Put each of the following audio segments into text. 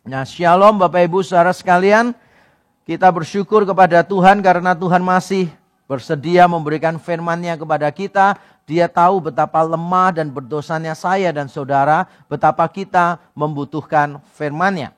Nah, shalom Bapak Ibu saudara sekalian. Kita bersyukur kepada Tuhan karena Tuhan masih bersedia memberikan firman-Nya kepada kita. Dia tahu betapa lemah dan berdosanya saya dan saudara, betapa kita membutuhkan firman-Nya.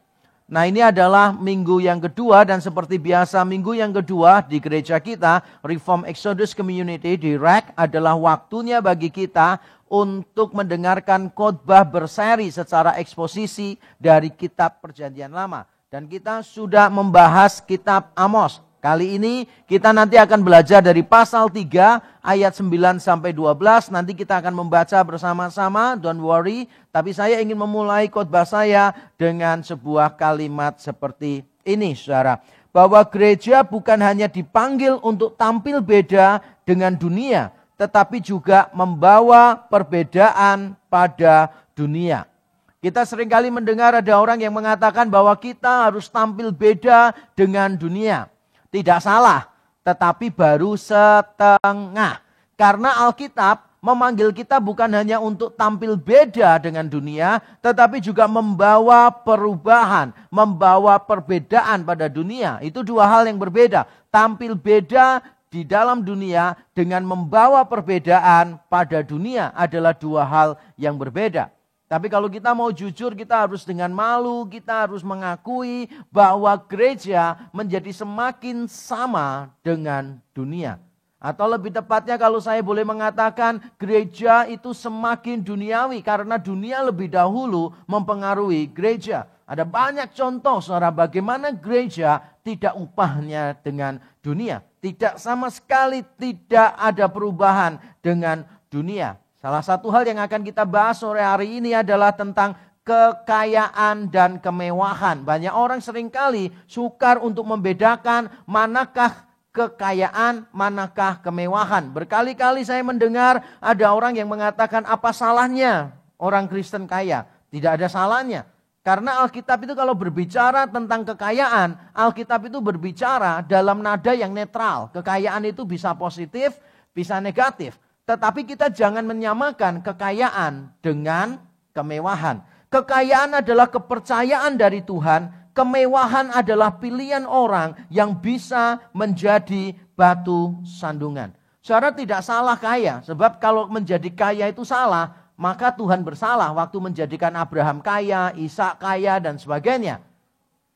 Nah, ini adalah minggu yang kedua dan seperti biasa minggu yang kedua di gereja kita, Reform Exodus Community di REC adalah waktunya bagi kita untuk mendengarkan khotbah berseri secara eksposisi dari kitab Perjanjian Lama. Dan kita sudah membahas kitab Amos. Kali ini kita nanti akan belajar dari pasal 3 ayat 9 sampai 12. Nanti kita akan membaca bersama-sama, don't worry. Tapi saya ingin memulai khotbah saya dengan sebuah kalimat seperti ini, saudara. Bahwa gereja bukan hanya dipanggil untuk tampil beda dengan dunia, tetapi juga membawa perbedaan pada dunia. Kita seringkali mendengar ada orang yang mengatakan bahwa kita harus tampil beda dengan dunia. Tidak salah, tetapi baru setengah. Karena Alkitab memanggil kita bukan hanya untuk tampil beda dengan dunia, tetapi juga membawa perubahan, membawa perbedaan pada dunia. Itu dua hal yang berbeda. Tampil beda di dalam dunia dengan membawa perbedaan pada dunia adalah dua hal yang berbeda. Tapi kalau kita mau jujur, kita harus dengan malu, kita harus mengakui bahwa gereja menjadi semakin sama dengan dunia. Atau lebih tepatnya kalau saya boleh mengatakan, gereja itu semakin duniawi karena dunia lebih dahulu mempengaruhi gereja. Ada banyak contoh, saudara, bagaimana gereja tidak upahnya dengan dunia. Tidak sama sekali tidak ada perubahan dengan dunia. Salah satu hal yang akan kita bahas sore hari ini adalah tentang kekayaan dan kemewahan. Banyak orang seringkali sukar untuk membedakan manakah kekayaan, manakah kemewahan. Berkali-kali saya mendengar ada orang yang mengatakan apa salahnya orang Kristen kaya. Tidak ada salahnya. Karena Alkitab itu kalau berbicara tentang kekayaan, Alkitab itu berbicara dalam nada yang netral. Kekayaan itu bisa positif, bisa negatif. Tetapi kita jangan menyamakan kekayaan dengan kemewahan. Kekayaan adalah kepercayaan dari Tuhan. Kemewahan adalah pilihan orang yang bisa menjadi batu sandungan. Saudara tidak salah kaya. Sebab kalau menjadi kaya itu salah, maka Tuhan bersalah waktu menjadikan Abraham kaya, Ishak kaya dan sebagainya.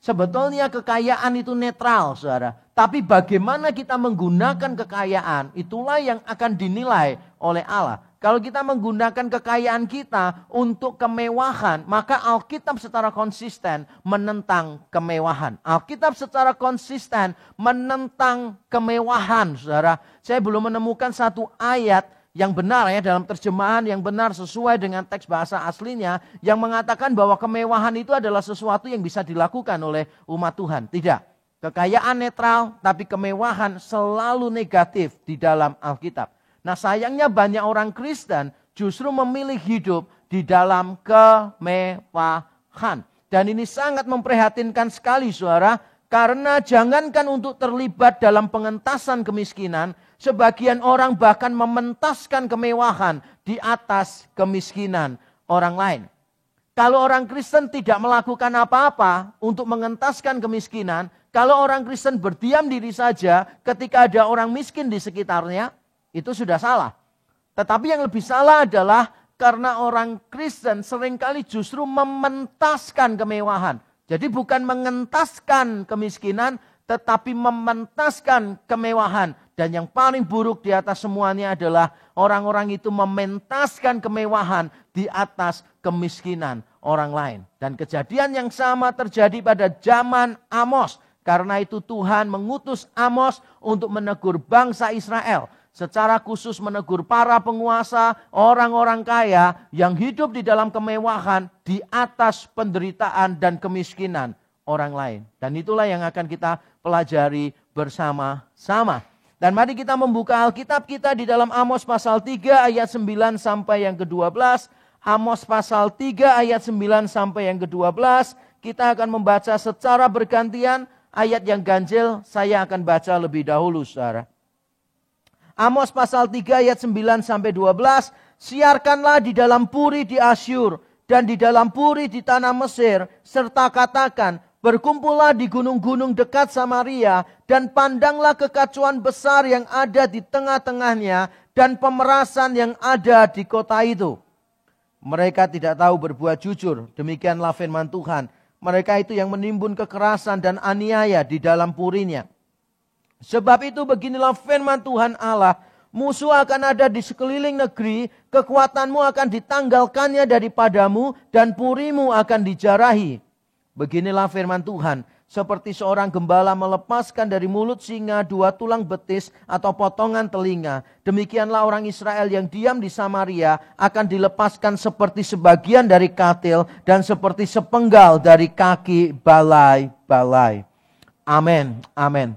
Sebetulnya kekayaan itu netral, saudara. Tapi bagaimana kita menggunakan kekayaan, itulah yang akan dinilai oleh Allah. Kalau kita menggunakan kekayaan kita untuk kemewahan, maka Alkitab secara konsisten menentang kemewahan. Alkitab secara konsisten menentang kemewahan, saudara. Saya belum menemukan satu ayat yang benar ya, dalam terjemahan yang benar sesuai dengan teks bahasa aslinya, yang mengatakan bahwa kemewahan itu adalah sesuatu yang bisa dilakukan oleh umat Tuhan. Tidak. Kekayaan netral, tapi kemewahan selalu negatif di dalam Alkitab. Nah, sayangnya banyak orang Kristen justru memilih hidup di dalam kemewahan. Dan ini sangat memprihatinkan sekali, saudara, karena jangankan untuk terlibat dalam pengentasan kemiskinan, sebagian orang bahkan mementaskan kemewahan di atas kemiskinan orang lain. Kalau orang Kristen tidak melakukan apa-apa untuk mengentaskan kemiskinan, kalau orang Kristen berdiam diri saja ketika ada orang miskin di sekitarnya, itu sudah salah. Tetapi yang lebih salah adalah karena orang Kristen seringkali justru mementaskan kemewahan. Jadi bukan mengentaskan kemiskinan, tetapi mementaskan kemewahan. Dan yang paling buruk di atas semuanya adalah orang-orang itu mementaskan kemewahan di atas kemiskinan orang lain. Dan kejadian yang sama terjadi pada zaman Amos. Karena itu Tuhan mengutus Amos untuk menegur bangsa Israel. Secara khusus menegur para penguasa, orang-orang kaya yang hidup di dalam kemewahan di atas penderitaan dan kemiskinan orang lain. Dan itulah yang akan kita pelajari bersama-sama. Dan mari kita membuka Alkitab kita di dalam Amos pasal 3 ayat 9 sampai yang ke-12. Amos pasal 3 ayat 9 sampai yang ke-12. Kita akan membaca secara bergantian. Ayat yang ganjil saya akan baca lebih dahulu, saudara. Amos pasal 3 ayat 9 sampai 12. Siarkanlah di dalam puri di Asyur dan di dalam puri di tanah Mesir, serta katakan, berkumpullah di gunung-gunung dekat Samaria, dan pandanglah kekacauan besar yang ada di tengah-tengahnya, dan pemerasan yang ada di kota itu. Mereka tidak tahu berbuat jujur, demikianlah firman Tuhan. Mereka itu yang menimbun kekerasan dan aniaya di dalam purinya. Sebab itu beginilah firman Tuhan Allah, musuh akan ada di sekeliling negeri, kekuatanmu akan ditanggalkannya daripadamu, dan purimu akan dijarahi. Beginilah firman Tuhan, seperti seorang gembala melepaskan dari mulut singa 2 tulang betis atau potongan telinga. Demikianlah orang Israel yang diam di Samaria akan dilepaskan seperti sebagian dari katil dan seperti sepenggal dari kaki balai-balai. Amin, amin.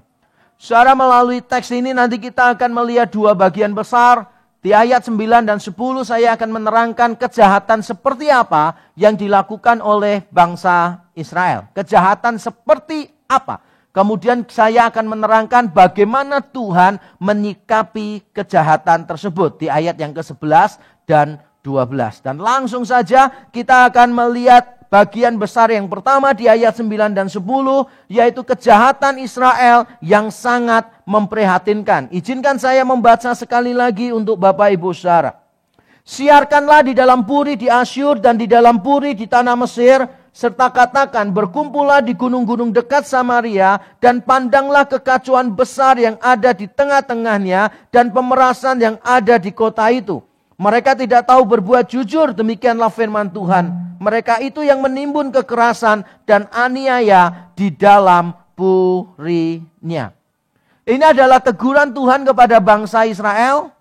Saudara, melalui teks ini nanti kita akan melihat 2 bagian besar. Di ayat 9 dan 10 saya akan menerangkan kejahatan seperti apa yang dilakukan oleh bangsa Israel. Kejahatan seperti apa? Kemudian saya akan menerangkan bagaimana Tuhan menyikapi kejahatan tersebut di ayat yang ke-11 dan 12. Dan langsung saja kita akan melihat bagian besar yang pertama di ayat 9 dan 10, yaitu kejahatan Israel yang sangat memprihatinkan. Izinkan saya membaca sekali lagi untuk Bapak Ibu Saudara. Siarkanlah di dalam puri di Asyur dan di dalam puri di tanah Mesir, serta katakan, berkumpullah di gunung-gunung dekat Samaria, dan pandanglah kekacauan besar yang ada di tengah-tengahnya, dan pemerasan yang ada di kota itu. Mereka tidak tahu berbuat jujur, demikianlah firman Tuhan. Mereka itu yang menimbun kekerasan dan aniaya di dalam purinya. Ini adalah teguran Tuhan kepada bangsa Israel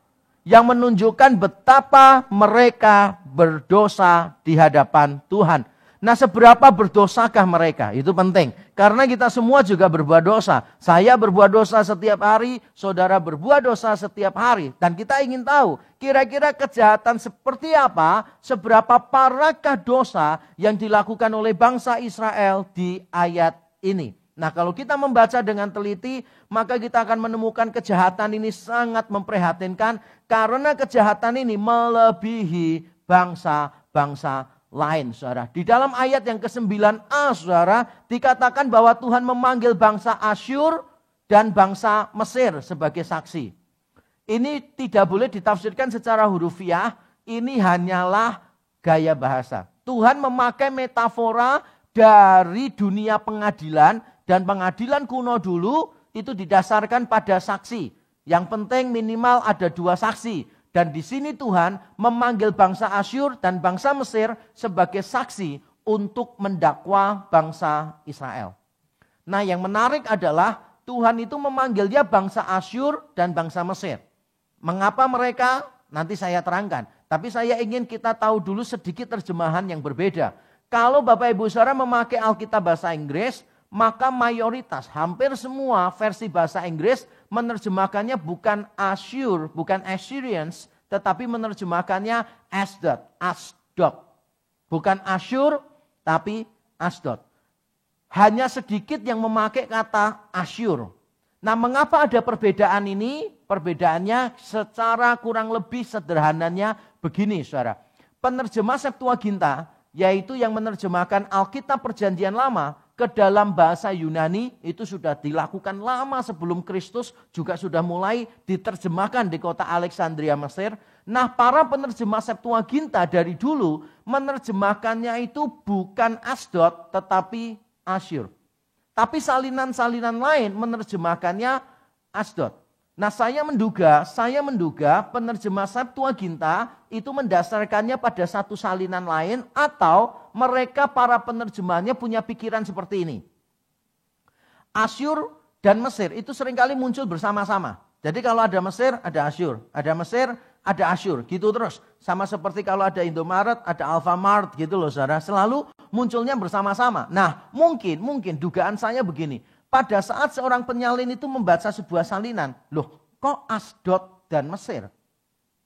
yang menunjukkan betapa mereka berdosa di hadapan Tuhan. Nah, seberapa berdosakah mereka? Itu penting. Karena kita semua juga berbuat dosa. Saya berbuat dosa setiap hari, saudara berbuat dosa setiap hari. Dan kita ingin tahu, kira-kira kejahatan seperti apa, seberapa parahkah dosa yang dilakukan oleh bangsa Israel di ayat ini. Nah, kalau kita membaca dengan teliti, maka kita akan menemukan kejahatan ini sangat memprihatinkan. Karena kejahatan ini melebihi bangsa-bangsa lain, saudara. Di dalam ayat yang ke-9a, saudara, dikatakan bahwa Tuhan memanggil bangsa Asyur dan bangsa Mesir sebagai saksi. Ini tidak boleh ditafsirkan secara hurufiah, ini hanyalah gaya bahasa. Tuhan memakai metafora dari dunia pengadilan, dan pengadilan kuno dulu itu didasarkan pada saksi. Yang penting minimal ada 2 saksi. Dan di sini Tuhan memanggil bangsa Asyur dan bangsa Mesir sebagai saksi untuk mendakwa bangsa Israel. Nah, yang menarik adalah Tuhan itu memanggilnya bangsa Asyur dan bangsa Mesir. Mengapa mereka? Nanti saya terangkan. Tapi saya ingin kita tahu dulu sedikit terjemahan yang berbeda. Kalau Bapak Ibu Saudara memakai Alkitab bahasa Inggris, maka mayoritas, hampir semua versi bahasa Inggris menerjemahkannya bukan Asyur, bukan Assyrians, tetapi menerjemahkannya Asdod. Bukan Asyur, tapi Asdod. Hanya sedikit yang memakai kata Asyur. Nah, mengapa ada perbedaan ini? Perbedaannya secara kurang lebih sederhananya begini, saudara. Penerjemah Septuaginta, yaitu yang menerjemahkan Alkitab Perjanjian Lama ke dalam bahasa Yunani, itu sudah dilakukan lama sebelum Kristus, juga sudah mulai diterjemahkan di kota Alexandria, Mesir. Nah, para penerjemah Septuaginta dari dulu menerjemahkannya itu bukan Asdod tetapi Asyur. Tapi salinan-salinan lain menerjemahkannya Asdod. Nah, saya menduga penerjemah Septuaginta itu mendasarkannya pada satu salinan lain, atau mereka para penerjemahnya punya pikiran seperti ini. Asyur dan Mesir itu seringkali muncul bersama-sama. Jadi kalau ada Mesir, ada Asyur. Ada Mesir, ada Asyur. Gitu terus. Sama seperti kalau ada Indomaret, ada Alfamart gitu loh, saudara. Selalu munculnya bersama-sama. Nah, mungkin dugaan saya begini. Pada saat seorang penyalin itu membaca sebuah salinan, loh kok Asdod dan Mesir?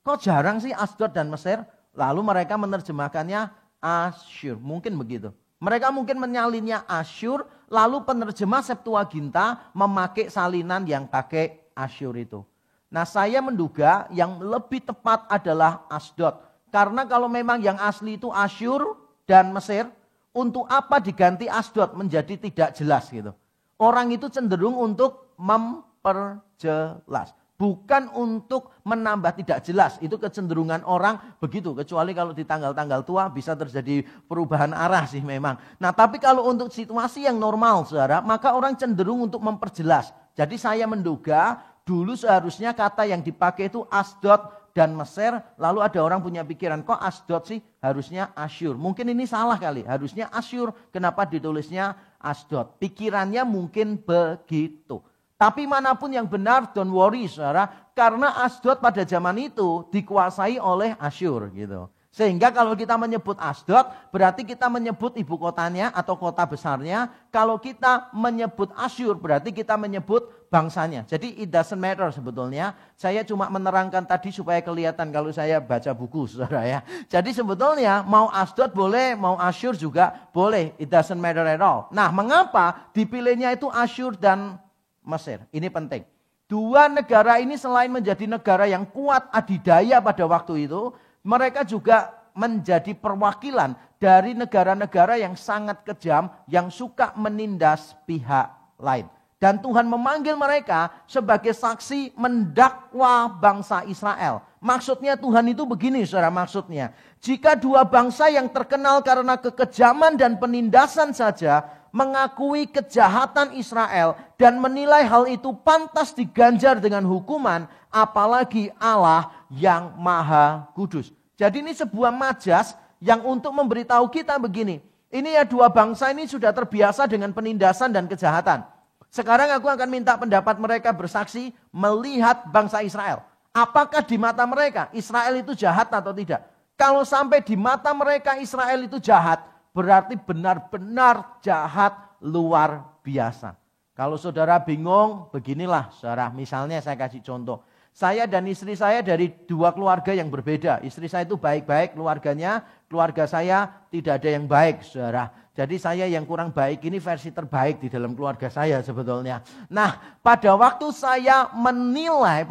Kok jarang sih Asdod dan Mesir? Lalu mereka menerjemahkannya Asyur, mungkin begitu. Mereka mungkin menyalinnya Asyur, lalu penerjemah Septuaginta memakai salinan yang pakai Asyur itu. Nah, saya menduga yang lebih tepat adalah Asdod. Karena kalau memang yang asli itu Asyur, dan Mesir, untuk apa diganti Asdod menjadi tidak jelas gitu. Orang itu cenderung untuk memperjelas. Bukan untuk menambah tidak jelas. Itu kecenderungan orang begitu. Kecuali kalau di tanggal-tanggal tua bisa terjadi perubahan arah sih memang. Nah tapi kalau untuk situasi yang normal saudara, maka orang cenderung untuk memperjelas. Jadi saya menduga dulu seharusnya kata yang dipakai itu Asdod dan Mesir. Lalu ada orang punya pikiran, kok Asdod sih? Harusnya Asyur. Mungkin ini salah kali. Harusnya Asyur. Kenapa ditulisnya Asdod? Pikirannya mungkin begitu. Tapi manapun yang benar, don't worry saudara. Karena Asdod pada zaman itu dikuasai oleh Asyur gitu. Sehingga kalau kita menyebut Asdod, berarti kita menyebut ibu kotanya atau kota besarnya. Kalau kita menyebut Asyur, berarti kita menyebut bangsanya. Jadi it doesn't matter sebetulnya. Saya cuma menerangkan tadi supaya kelihatan kalau saya baca buku saudara ya. Jadi sebetulnya mau Asdod boleh, mau Asyur juga boleh. It doesn't matter at all. Nah mengapa dipilihnya itu Asyur dan Mesir? Ini penting. Dua negara ini selain menjadi negara yang kuat adidaya pada waktu itu, mereka juga menjadi perwakilan dari negara-negara yang sangat kejam, yang suka menindas pihak lain. Dan Tuhan memanggil mereka sebagai saksi mendakwa bangsa Israel. Maksudnya Tuhan itu begini saudara, maksudnya. Jika dua bangsa yang terkenal karena kekejaman dan penindasan saja mengakui kejahatan Israel dan menilai hal itu pantas diganjar dengan hukuman, apalagi Allah yang Maha Kudus. Jadi ini sebuah majas yang untuk memberitahu kita begini. Ini ya dua bangsa ini sudah terbiasa dengan penindasan dan kejahatan. Sekarang aku akan minta pendapat mereka bersaksi melihat bangsa Israel. Apakah di mata mereka Israel itu jahat atau tidak? Kalau sampai di mata mereka Israel itu jahat, berarti benar-benar jahat luar biasa. Kalau saudara bingung, beginilah saudara. Misalnya saya kasih contoh. Saya dan istri saya dari dua keluarga yang berbeda. Istri saya itu baik-baik keluarganya, keluarga saya tidak ada yang baik saudara. Jadi saya yang kurang baik ini versi terbaik di dalam keluarga saya sebetulnya. Nah pada waktu saya menilai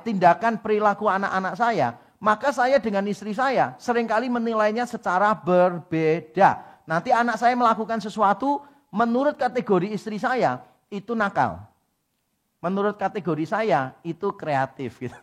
tindakan perilaku anak-anak saya, maka saya dengan istri saya seringkali menilainya secara berbeda. Nanti anak saya melakukan sesuatu, menurut kategori istri saya itu nakal. Menurut kategori saya itu kreatif gitu.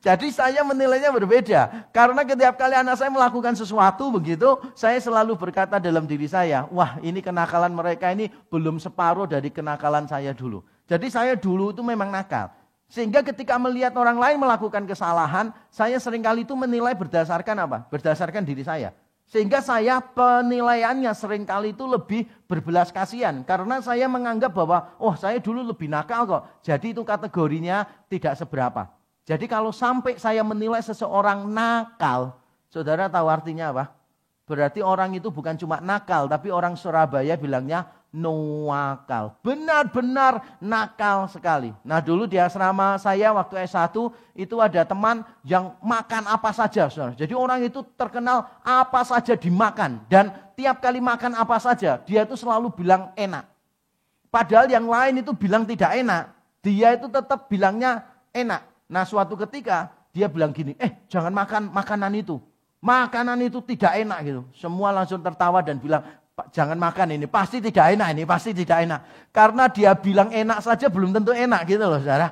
Jadi saya menilainya berbeda. Karena setiap kali anak saya melakukan sesuatu begitu, saya selalu berkata dalam diri saya, wah ini kenakalan mereka ini belum separuh dari kenakalan saya dulu. Jadi saya dulu itu memang nakal. Sehingga ketika melihat orang lain melakukan kesalahan, saya seringkali itu menilai berdasarkan apa? Berdasarkan diri saya. Sehingga saya penilaiannya seringkali itu lebih berbelas kasihan. Karena saya menganggap bahwa, oh saya dulu lebih nakal kok. Jadi itu kategorinya tidak seberapa. Jadi kalau sampai saya menilai seseorang nakal, saudara tahu artinya apa? Berarti orang itu bukan cuma nakal, tapi orang Surabaya bilangnya nuakal. Benar-benar nakal sekali. Nah dulu di asrama saya waktu S1 itu ada teman yang makan apa saja. Saudara. Jadi orang itu terkenal apa saja dimakan. Dan tiap kali makan apa saja dia itu selalu bilang enak. Padahal yang lain itu bilang tidak enak. Dia itu tetap bilangnya enak. Nah suatu ketika dia bilang gini, jangan makan makanan itu. Makanan itu tidak enak gitu. Semua langsung tertawa dan bilang, Pak, jangan makan ini, pasti tidak enak ini, pasti tidak enak. Karena dia bilang enak saja belum tentu enak gitu loh saudara.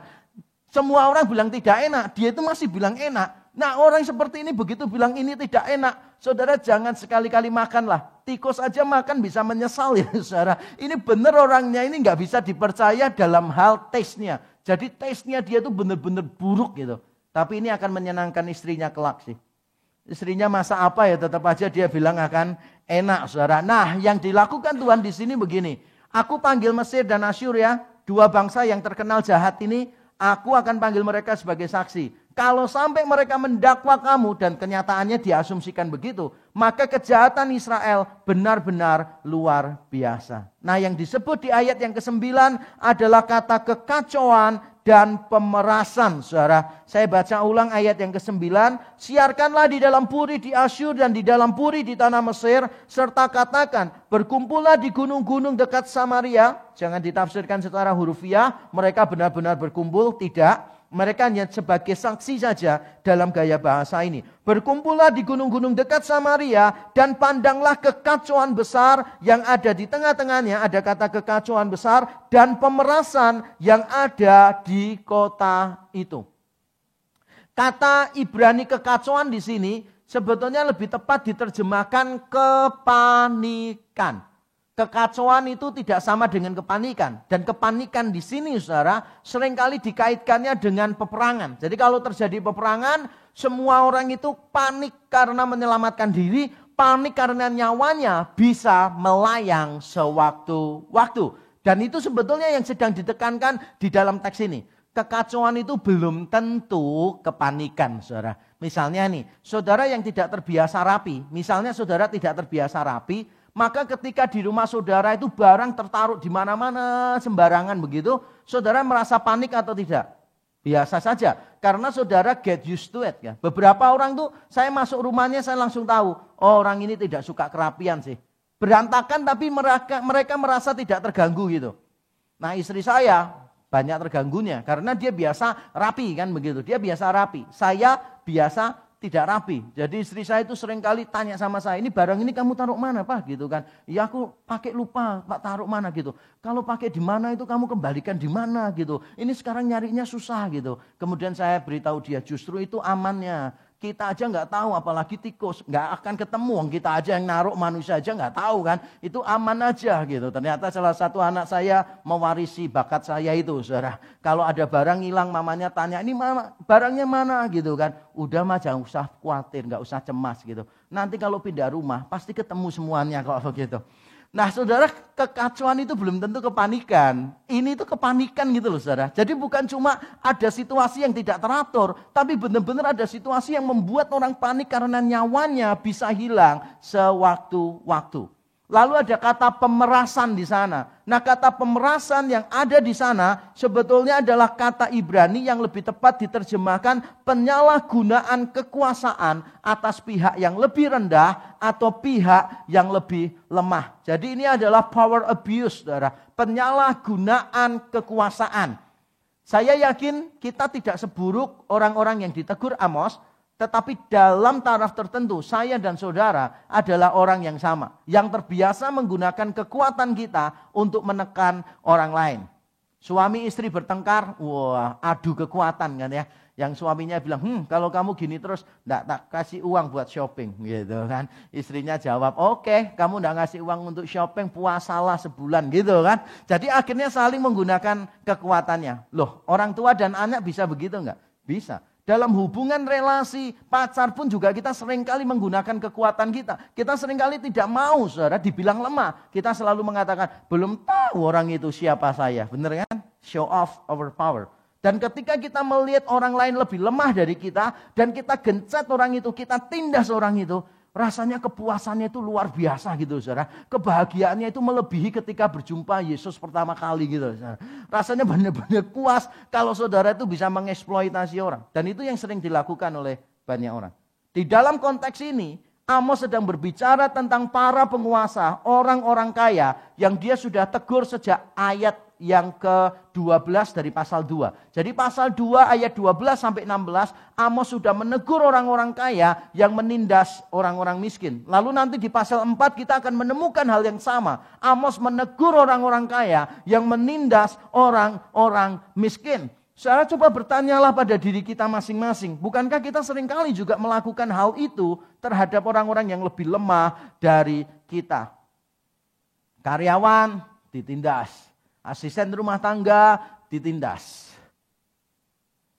Semua orang bilang tidak enak, dia itu masih bilang enak. Nah orang seperti ini begitu bilang ini tidak enak. Saudara jangan sekali-kali makanlah. Tikus aja makan bisa menyesal ya saudara. Ini benar orangnya ini nggak bisa dipercaya dalam hal taste-nya. Jadi taste-nya dia tuh benar-benar buruk gitu. Tapi ini akan menyenangkan istrinya kelak sih. Istrinya masak apa ya tetap aja dia bilang akan enak saudara. Nah yang dilakukan Tuhan di sini begini. Aku panggil Mesir dan Asyur ya. Dua bangsa yang terkenal jahat ini. Aku akan panggil mereka sebagai saksi. Kalau sampai mereka mendakwa kamu dan kenyataannya diasumsikan begitu. Maka kejahatan Israel benar-benar luar biasa. Nah yang disebut di ayat yang ke-9 adalah kata kekacauan dan pemerasan. Saudara, saya baca ulang ayat yang ke-9. Siarkanlah di dalam puri di Asyur dan di dalam puri di tanah Mesir. Serta katakan, berkumpullah di gunung-gunung dekat Samaria. Jangan ditafsirkan secara hurufiah, mereka benar-benar berkumpul. Tidak. Mereka hanya sebagai saksi saja dalam gaya bahasa ini. Berkumpullah di gunung-gunung dekat Samaria dan pandanglah kekacauan besar yang ada di tengah-tengahnya. Ada kata kekacauan besar dan pemerasan yang ada di kota itu. Kata Ibrani kekacauan di sini sebetulnya lebih tepat diterjemahkan kepanikan. Kekacauan itu tidak sama dengan kepanikan. Dan kepanikan di sini saudara seringkali dikaitkannya dengan peperangan. Jadi kalau terjadi peperangan, semua orang itu panik karena menyelamatkan diri, panik karena nyawanya bisa melayang sewaktu-waktu. Dan itu sebetulnya yang sedang ditekankan di dalam teks ini. Kekacauan itu belum tentu kepanikan, saudara. Misalnya nih, saudara yang tidak terbiasa rapi. Misalnya saudara tidak terbiasa rapi, maka ketika di rumah saudara itu barang tertaruh di mana-mana sembarangan begitu, saudara merasa panik atau tidak? Biasa saja, karena saudara get used to it. Ya. Beberapa orang tuh saya masuk rumahnya saya langsung tahu, oh orang ini tidak suka kerapian sih. Berantakan tapi mereka merasa tidak terganggu gitu. Nah istri saya banyak terganggunya karena dia biasa rapi kan begitu. Dia biasa rapi, saya biasa tidak rapi. Jadi istri saya itu sering kali tanya sama saya, ini barang ini kamu taruh mana Pak? Gitu kan. Ya aku pakai lupa Pak taruh mana gitu. Kalau pakai di mana itu kamu kembalikan di mana gitu. Ini sekarang nyarinya susah gitu. Kemudian saya beritahu dia justru itu amannya. Kita aja nggak tahu apalagi tikus. Nggak akan ketemu. Kita aja yang naruh manusia aja nggak tahu kan. Itu aman aja gitu. Ternyata salah satu anak saya mewarisi bakat saya itu saudara. Kalau ada barang hilang mamanya tanya ini mama barangnya mana gitu kan. Udah mah jangan usah khawatir, nggak usah cemas gitu. Nanti kalau pindah rumah pasti ketemu semuanya kalau begitu. Nah saudara kekacauan itu belum tentu kepanikan. Ini itu kepanikan gitu loh saudara. Jadi bukan cuma ada situasi yang tidak teratur. Tapi benar-benar ada situasi yang membuat orang panik karena nyawanya bisa hilang sewaktu-waktu. Lalu ada kata pemerasan di sana. Nah kata pemerasan yang ada di sana sebetulnya adalah kata Ibrani yang lebih tepat diterjemahkan penyalahgunaan kekuasaan atas pihak yang lebih rendah atau pihak yang lebih lemah. Jadi ini adalah power abuse, saudara. Penyalahgunaan kekuasaan. Saya yakin kita tidak seburuk orang-orang yang ditegur Amos. Tetapi dalam taraf tertentu saya dan saudara adalah orang yang sama. Yang terbiasa menggunakan kekuatan kita untuk menekan orang lain. Suami istri bertengkar, wah adu kekuatan kan ya. Yang suaminya bilang, kalau kamu gini terus tak kasih uang buat shopping gitu kan. Istrinya jawab, oke, kamu enggak ngasih uang untuk shopping, puasalah sebulan gitu kan. Jadi akhirnya saling menggunakan kekuatannya. Loh orang tua dan anak bisa begitu enggak? Bisa. Dalam hubungan relasi pacar pun juga kita seringkali menggunakan kekuatan kita. Kita seringkali tidak mau saudara dibilang lemah. Kita selalu mengatakan belum tahu orang itu siapa saya. Benar kan? Show off our power. Dan ketika kita melihat orang lain lebih lemah dari kita. Dan kita gencet orang itu, kita tindas orang itu. Rasanya kepuasannya itu luar biasa gitu saudara. Kebahagiaannya itu melebihi ketika berjumpa Yesus pertama kali gitu saudara. Rasanya benar-benar puas kalau saudara itu bisa mengeksploitasi orang. Dan itu yang sering dilakukan oleh banyak orang. Di dalam konteks ini Amos sedang berbicara tentang para penguasa, orang-orang kaya yang dia sudah tegur sejak ayat yang ke-12 dari pasal 2. Jadi pasal 2 ayat 12 sampai 16 Amos sudah menegur orang-orang kaya yang menindas orang-orang miskin. Lalu nanti di pasal 4 kita akan menemukan hal yang sama. Amos menegur orang-orang kaya yang menindas orang-orang miskin. Saudara coba bertanyalah pada diri kita masing-masing. Bukankah kita seringkali juga melakukan hal itu terhadap orang-orang yang lebih lemah dari kita? Karyawan ditindas. Asisten rumah tangga ditindas.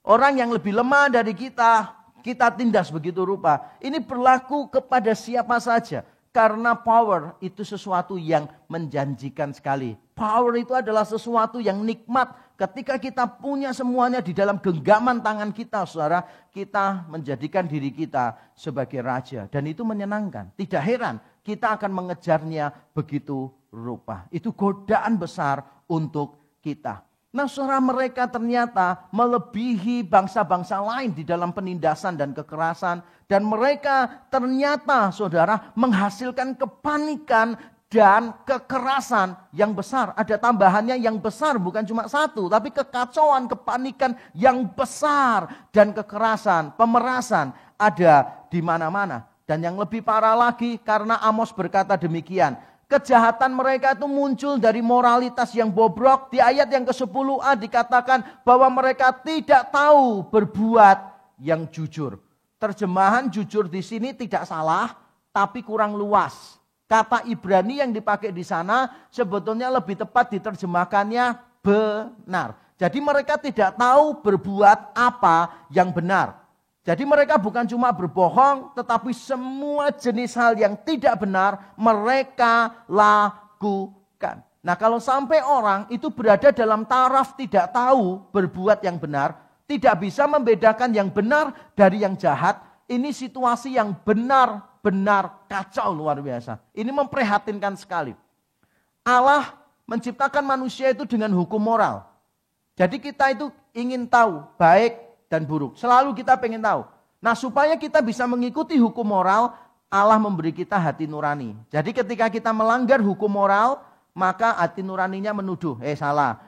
Orang yang lebih lemah dari kita tindas begitu rupa. Ini berlaku kepada siapa saja. Karena power itu sesuatu yang menjanjikan sekali. Power itu adalah sesuatu yang nikmat. Ketika kita punya semuanya di dalam genggaman tangan kita, saudara, kita menjadikan diri kita sebagai raja. Dan itu menyenangkan. Tidak heran kita akan mengejarnya begitu rupa. Itu godaan besar untuk kita. Nah saudara, mereka ternyata melebihi bangsa-bangsa lain di dalam penindasan dan kekerasan. Dan mereka ternyata saudara menghasilkan kepanikan dan kekerasan yang besar. Ada tambahannya yang besar, bukan cuma satu, tapi kekacauan, kepanikan yang besar dan kekerasan, pemerasan ada di mana-mana. Dan yang lebih parah lagi karena Amos berkata demikian, kejahatan mereka itu muncul dari moralitas yang bobrok. Di ayat yang ke-10a dikatakan bahwa mereka tidak tahu berbuat yang jujur. Terjemahan jujur di sini tidak salah, tapi kurang luas. Kata Ibrani yang dipakai di sana sebetulnya lebih tepat diterjemahkannya benar. Jadi mereka tidak tahu berbuat apa yang benar. Jadi mereka bukan cuma berbohong, tetapi semua jenis hal yang tidak benar mereka lakukan. Nah, kalau sampai orang itu berada dalam taraf tidak tahu berbuat yang benar, tidak bisa membedakan yang benar dari yang jahat, ini situasi yang benar-benar kacau luar biasa. Ini memprihatinkan sekali. Allah menciptakan manusia itu dengan hukum moral. Jadi kita itu ingin tahu baik dan buruk. Selalu kita pengen tahu. Nah, supaya kita bisa mengikuti hukum moral, Allah memberi kita hati nurani. Jadi ketika kita melanggar hukum moral, maka hati nuraninya menuduh, salah,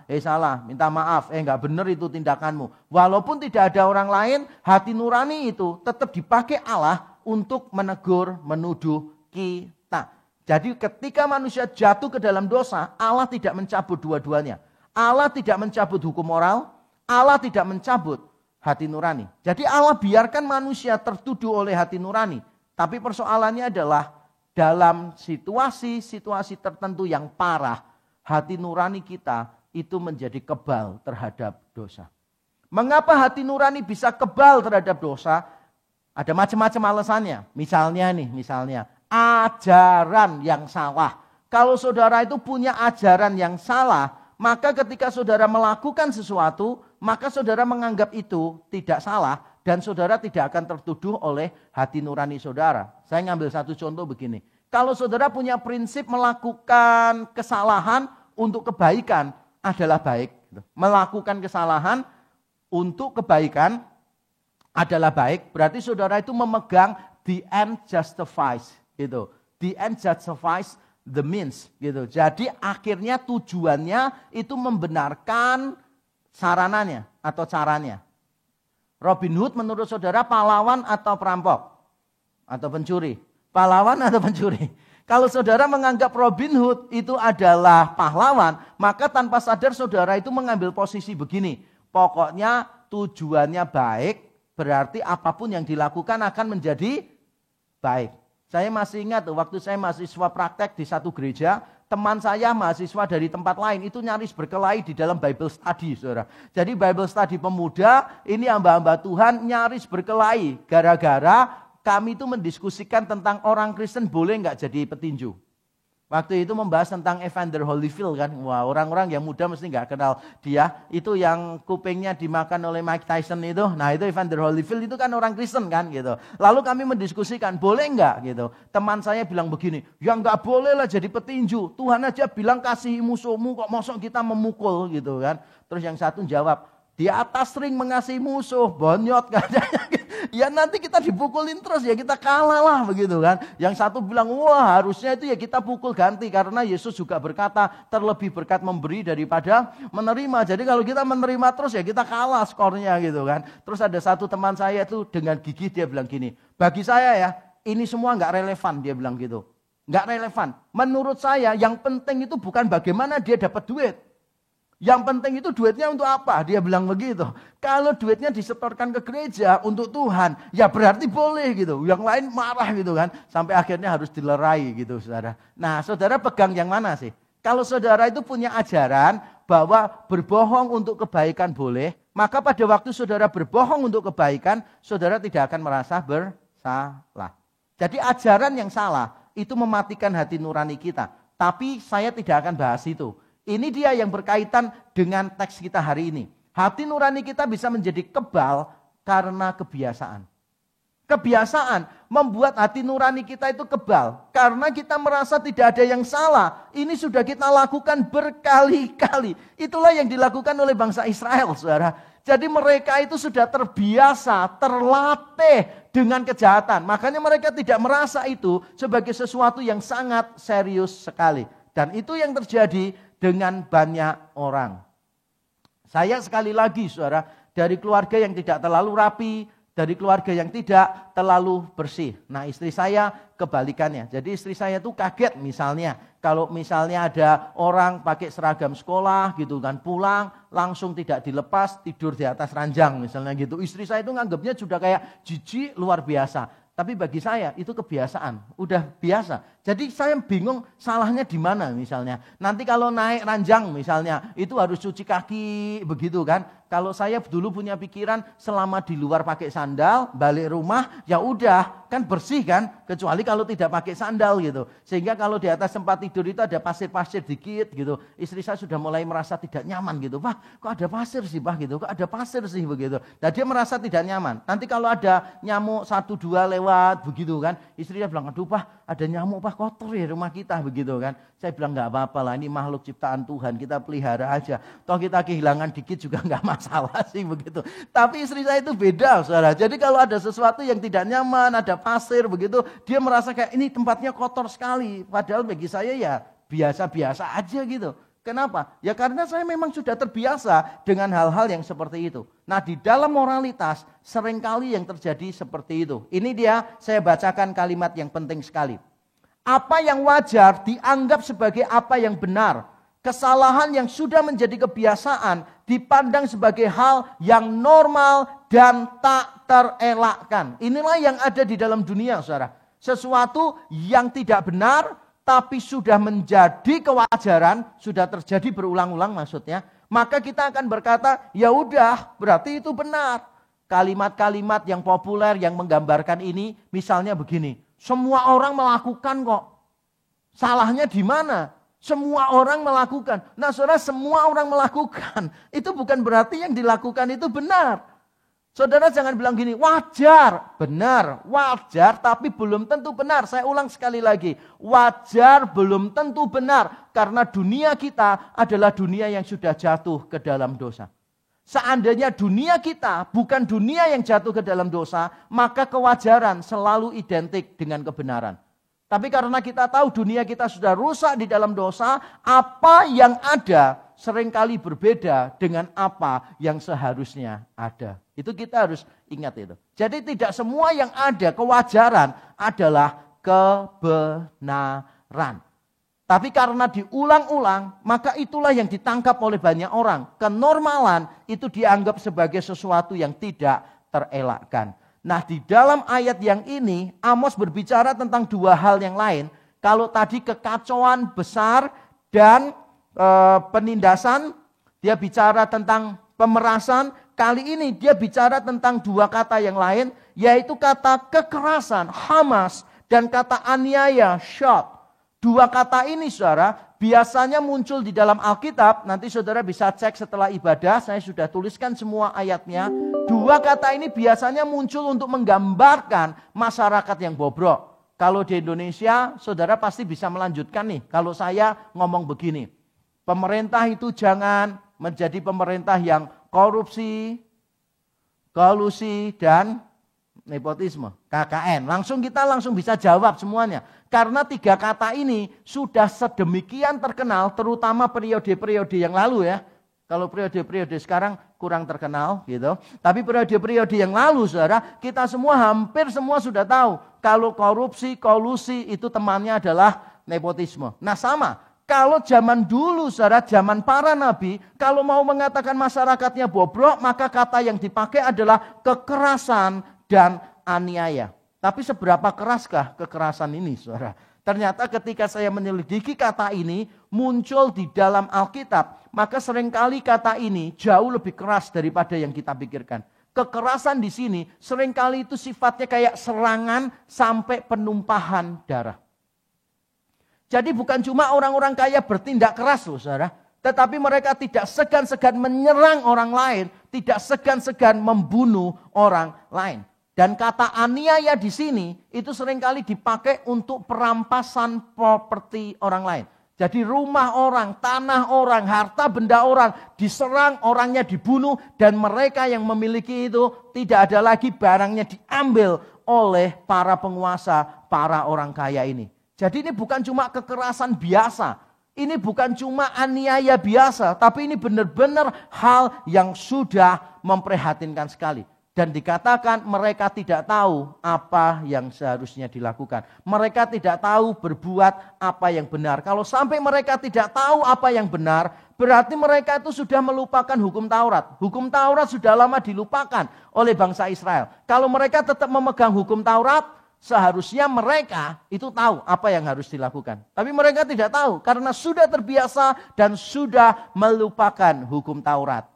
minta maaf, enggak benar itu tindakanmu. Walaupun tidak ada orang lain, hati nurani itu tetap dipakai Allah untuk menegur, menuduh kita. Jadi ketika manusia jatuh ke dalam dosa, Allah tidak mencabut dua-duanya. Allah tidak mencabut hukum moral, Allah tidak mencabut hati nurani. Jadi Allah biarkan manusia tertuduh oleh hati nurani. Tapi persoalannya adalah dalam situasi-situasi tertentu yang parah, hati nurani kita itu menjadi kebal terhadap dosa. Mengapa hati nurani bisa kebal terhadap dosa? Ada macam-macam alasannya. Misalnya ajaran yang salah. Kalau saudara itu punya ajaran yang salah, maka ketika saudara melakukan sesuatu, maka saudara menganggap itu tidak salah dan saudara tidak akan tertuduh oleh hati nurani saudara. Saya ngambil satu contoh begini. Kalau saudara punya prinsip melakukan kesalahan untuk kebaikan adalah baik. Melakukan kesalahan untuk kebaikan adalah baik. Berarti saudara itu memegang the end justifies. Gitu. The end justifies the means. Gitu. Jadi akhirnya tujuannya itu membenarkan sarananya atau caranya. Robin Hood menurut saudara pahlawan atau perampok? Atau pencuri? Pahlawan atau pencuri? Kalau saudara menganggap Robin Hood itu adalah pahlawan, maka tanpa sadar saudara itu mengambil posisi begini. Pokoknya tujuannya baik, berarti apapun yang dilakukan akan menjadi baik. Saya masih ingat waktu saya mahasiswa praktek di satu gereja, teman saya mahasiswa dari tempat lain itu nyaris berkelahi di dalam Bible study, saudara. Jadi Bible study pemuda, ini hamba-hamba Tuhan nyaris berkelahi gara-gara kami itu mendiskusikan tentang orang Kristen boleh nggak jadi petinju. Waktu itu membahas tentang Evander Holyfield kan. Wah, orang-orang yang muda mesti nggak kenal dia. Itu yang kupingnya dimakan oleh Mike Tyson itu. Nah itu Evander Holyfield itu kan orang Kristen kan gitu. Lalu kami mendiskusikan boleh nggak gitu. Teman saya bilang begini, ya nggak boleh lah jadi petinju. Tuhan aja bilang kasihi musuhmu kok mosok kita memukul gitu kan. Terus yang satu jawab, di atas ring mengasihi musuh, bonyot katanya. Ya nanti kita dipukulin terus ya kita kalah lah begitu kan. Yang satu bilang wah harusnya itu ya kita pukul ganti. Karena Yesus juga berkata terlebih berkat memberi daripada menerima. Jadi kalau kita menerima terus ya kita kalah skornya gitu kan. Terus ada satu teman saya itu dengan gigih dia bilang gini. Bagi saya ya ini semua gak relevan dia bilang gitu. Gak relevan. Menurut saya yang penting itu bukan bagaimana dia dapat duit. Yang penting itu duitnya untuk apa? Dia bilang begitu. Kalau duitnya disetorkan ke gereja untuk Tuhan, ya berarti boleh gitu. Yang lain marah gitu kan. Sampai akhirnya harus dilerai gitu saudara. Nah saudara pegang yang mana sih? Kalau saudara itu punya ajaran bahwa berbohong untuk kebaikan boleh, maka pada waktu saudara berbohong untuk kebaikan, saudara tidak akan merasa bersalah. Jadi ajaran yang salah itu mematikan hati nurani kita. Tapi saya tidak akan bahas itu. Ini dia yang berkaitan dengan teks kita hari ini. Hati nurani kita bisa menjadi kebal karena kebiasaan. Kebiasaan membuat hati nurani kita itu kebal. Karena kita merasa tidak ada yang salah. Ini sudah kita lakukan berkali-kali. Itulah yang dilakukan oleh bangsa Israel, saudara. Jadi mereka itu sudah terbiasa, terlatih dengan kejahatan. Makanya mereka tidak merasa itu sebagai sesuatu yang sangat serius sekali. Dan itu yang terjadi dengan banyak orang. Saya sekali lagi saudara, dari keluarga yang tidak terlalu rapi, dari keluarga yang tidak terlalu bersih. Nah istri saya kebalikannya. Jadi istri saya tuh kaget misalnya. Kalau misalnya ada orang pakai seragam sekolah gitu kan, pulang langsung tidak dilepas, tidur di atas ranjang misalnya gitu. Istri saya itu nganggapnya sudah kayak jijik luar biasa. Tapi bagi saya itu kebiasaan, udah biasa. Jadi saya bingung salahnya di mana misalnya. Nanti kalau naik ranjang misalnya, itu harus cuci kaki begitu kan. Kalau saya dulu punya pikiran selama di luar pakai sandal, balik rumah ya udah kan bersih kan. Kecuali kalau tidak pakai sandal gitu. Sehingga kalau di atas tempat tidur itu ada pasir-pasir dikit gitu. Istri saya sudah mulai merasa tidak nyaman gitu. Pak kok ada pasir sih Pak gitu, kok ada pasir sih begitu. Dan dia merasa tidak nyaman. Nanti kalau ada nyamuk 1-2 lewat begitu kan. Istrinya bilang aduh Pak ada nyamuk Pak kotor ya rumah kita begitu kan. Saya bilang gak apa-apa lah ini makhluk ciptaan Tuhan kita pelihara aja. Toh kita kehilangan dikit juga gak masalah sih begitu. Tapi istri saya itu beda saudara. Jadi kalau ada sesuatu yang tidak nyaman, ada pasir begitu, dia merasa kayak ini tempatnya kotor sekali. Padahal bagi saya ya biasa-biasa aja gitu. Kenapa? Ya karena saya memang sudah terbiasa dengan hal-hal yang seperti itu. Nah di dalam moralitas seringkali yang terjadi seperti itu. Ini dia saya bacakan kalimat yang penting sekali. Apa yang wajar dianggap sebagai apa yang benar. Kesalahan yang sudah menjadi kebiasaan dipandang sebagai hal yang normal dan tak terelakkan. Inilah yang ada di dalam dunia saudara. Sesuatu yang tidak benar tapi sudah menjadi kewajaran, sudah terjadi berulang-ulang maksudnya, maka kita akan berkata, ya udah, berarti itu benar. Kalimat-kalimat yang populer yang menggambarkan ini, misalnya begini, semua orang melakukan kok. Salahnya di mana? Semua orang melakukan. Nah, saudara, semua orang melakukan. Itu bukan berarti yang dilakukan itu benar. Saudara jangan bilang gini, wajar, benar, wajar tapi belum tentu benar. Saya ulang sekali lagi, wajar belum tentu benar. Karena dunia kita adalah dunia yang sudah jatuh ke dalam dosa. Seandainya dunia kita bukan dunia yang jatuh ke dalam dosa, maka kewajaran selalu identik dengan kebenaran. Tapi karena kita tahu dunia kita sudah rusak di dalam dosa, apa yang ada seringkali berbeda dengan apa yang seharusnya ada. Itu kita harus ingat itu. Jadi tidak semua yang ada kewajaran adalah kebenaran. Tapi karena diulang-ulang, maka itulah yang ditangkap oleh banyak orang. Kenormalan itu dianggap sebagai sesuatu yang tidak terelakkan. Nah di dalam ayat yang ini, Amos berbicara tentang dua hal yang lain. Kalau tadi kekacauan besar dan penindasan, dia bicara tentang pemerasan. Kali ini dia bicara tentang dua kata yang lain, yaitu kata kekerasan, hamas, dan kata aniaya, shot. Dua kata ini saudara, biasanya muncul di dalam Alkitab. Nanti saudara bisa cek setelah ibadah, saya sudah tuliskan semua ayatnya. Dua kata ini biasanya muncul untuk menggambarkan masyarakat yang bobrok. Kalau di Indonesia, saudara pasti bisa melanjutkan nih. Kalau saya ngomong begini, pemerintah itu jangan menjadi pemerintah yang korupsi, kolusi, dan nepotisme, KKN. Kita langsung bisa jawab semuanya. Karena tiga kata ini sudah sedemikian terkenal, terutama periode-periode yang lalu ya. Kalau periode-periode sekarang kurang terkenal gitu. Tapi periode-periode yang lalu saudara, kita semua hampir semua sudah tahu. Kalau korupsi, kolusi itu temannya adalah nepotisme. Nah sama, kalau zaman dulu saudara, zaman para nabi, kalau mau mengatakan masyarakatnya bobrok, maka kata yang dipakai adalah kekerasan dan aniaya. Tapi seberapa keraskah kekerasan ini saudara? Ternyata ketika saya menyelidiki kata ini muncul di dalam Alkitab, maka seringkali kata ini jauh lebih keras daripada yang kita pikirkan. Kekerasan di sini seringkali itu sifatnya kayak serangan sampai penumpahan darah. Jadi bukan cuma orang-orang kaya bertindak keras loh saudara, tetapi mereka tidak segan-segan menyerang orang lain, tidak segan-segan membunuh orang lain. Dan kata aniaya di sini itu seringkali dipakai untuk perampasan properti orang lain. Jadi rumah orang, tanah orang, harta benda orang diserang, orangnya dibunuh dan mereka yang memiliki itu tidak ada lagi barangnya diambil oleh para penguasa, para orang kaya ini. Jadi ini bukan cuma kekerasan biasa, ini bukan cuma aniaya biasa, tapi ini benar-benar hal yang sudah memprihatinkan sekali. Dan dikatakan mereka tidak tahu apa yang seharusnya dilakukan. Mereka tidak tahu berbuat apa yang benar. Kalau sampai mereka tidak tahu apa yang benar, berarti mereka itu sudah melupakan hukum Taurat. Hukum Taurat sudah lama dilupakan oleh bangsa Israel. Kalau mereka tetap memegang hukum Taurat, seharusnya mereka itu tahu apa yang harus dilakukan. Tapi mereka tidak tahu karena sudah terbiasa dan sudah melupakan hukum Taurat.